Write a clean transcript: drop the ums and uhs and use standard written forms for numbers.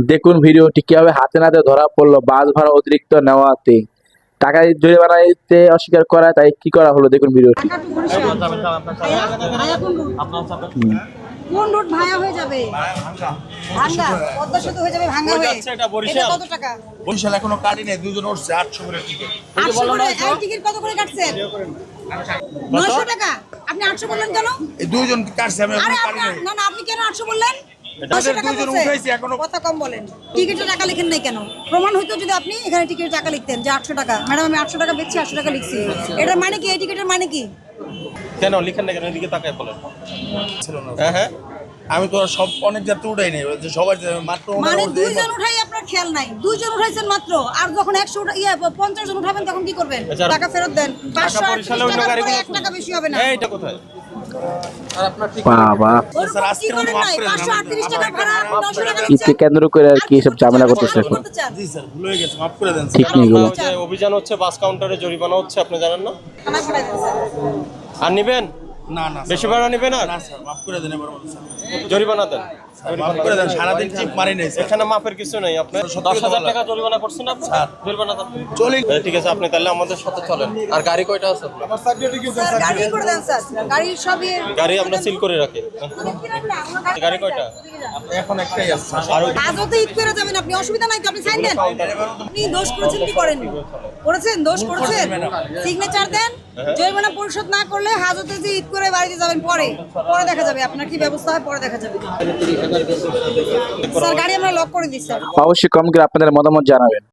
দেখুন ভিডিওটি কিভাবে হাতে নাতে ধরা পড়লো বাস ভাড়া অতিরিক্ত নেওয়াতে। টাকা জরিমানা দিতে অস্বীকার করা, তাই কি করা হলো দেখুন ভিডিওটি। কোন রোড ভাঙা হয়ে যাবে? ভাঙা পদ্মা সেতু হয়ে যাবে ভাঙা হয়ে। এটা কত টাকা? বরিশাল এখনো কাটি নেই, দুজন উঠছে 800 করে টিকিট। 800 করে এই টিকিট কত করে কাটছেন? 900 টাকা। আপনি 800 বললেন কেন? এই দুইজন কাটছে, আমি আরে এখনো কাটি নাই। না না, আপনি কেন 800 বললেন? তাদের 900 টাকা দুইজন বলছে। উঠাইছে এখনো। কথা কম বলেন। টিকিটের টাকা লিখেন নাই কেন? প্রমাণ হইতো যদি আপনি এখানে টিকিটের টাকা লিখতেন যে 800 টাকা। ম্যাডাম আমি 800 টাকা বেচছি, 800 টাকা লিখছি। এটার মানে কি? এই টিকিটের মানে কি? কেন লিখেন না কেন? এদিকে তাকায় বলেন। ছিল না। হ্যাঁ হ্যাঁ, আমি তো সব অনেক যাত্রী উঠাই নাই, ওই যে সবাই মাত্র মানে দুইজন উঠাই আপনার খেয়াল নাই। দুইজন উঠাইছেন মাত্র, আর যখন 50 জন উঠাবেন তখন কি করবেন? টাকা ফেরত দেন। 538 টাকা করে 1 টাকা বেশি হবে না। এইটা কোথায়? বাবা, স্যার, আজকে কি করেন নাই? 538 টাকা ভাড়া, 900 টাকা ঈদকে কেন্দ্র করে আর কি সব ঝামেলা করতেছে এখন। জি স্যার, ভুল হয়ে গেছে, মাফ করে দেন ঠিক নেই এগুলো। যে অভিযান হচ্ছে, বাস কাউন্টারে জরিমানা হচ্ছে, আপনি জানেন না? থানা পাঠাই দেন স্যার। আর নিবেন? না না বেশি ভাড়া নিবেন? আর না স্যার, মাফ করে দেন এবার মতো স্যার। জরিমানা দেন। মাফ করে দেন, সারাদিন চিপ মারি নাই স্যার। এখানে মাপের কিছু নেই। আপনি 10,000 টাকা জরিমানা করছেন আপনি? জরিমানা দেন। চলেন। ঠিক আছে, আপনি তাহলে আমাদের সাথে চলেন। আর গাড়ি কয়টা আছে আপনার? স্যার গাড়ি করে দেন স্যার। গাড়ির সবই গাড়ি আমরা সিল করে রাখি। গাড়ি কয়টা? এখন একটাই আছে স্যার। আর আজতে ঈদ করে যাবেন আপনি, অসুবিধা নাই তো, আপনি সাইন দেন। আপনি দোষ করেছেন কি করেন? করেছেন, দোষ করেছেন, সিগনেচার দেন। জরিমানা পরিশোধ না করলে হাজতে যে ঈদ করে বাড়িতে যাবেন, পরে পরে দেখা যাবে আপনার কি ব্যবস্থা হয়, পরে দেখা যাবে। স্যার গাড়ি আমরা লক করে দিই স্যার। অবশ্যই কমেন্ট করে আপনাদের মতামত জানাবেন।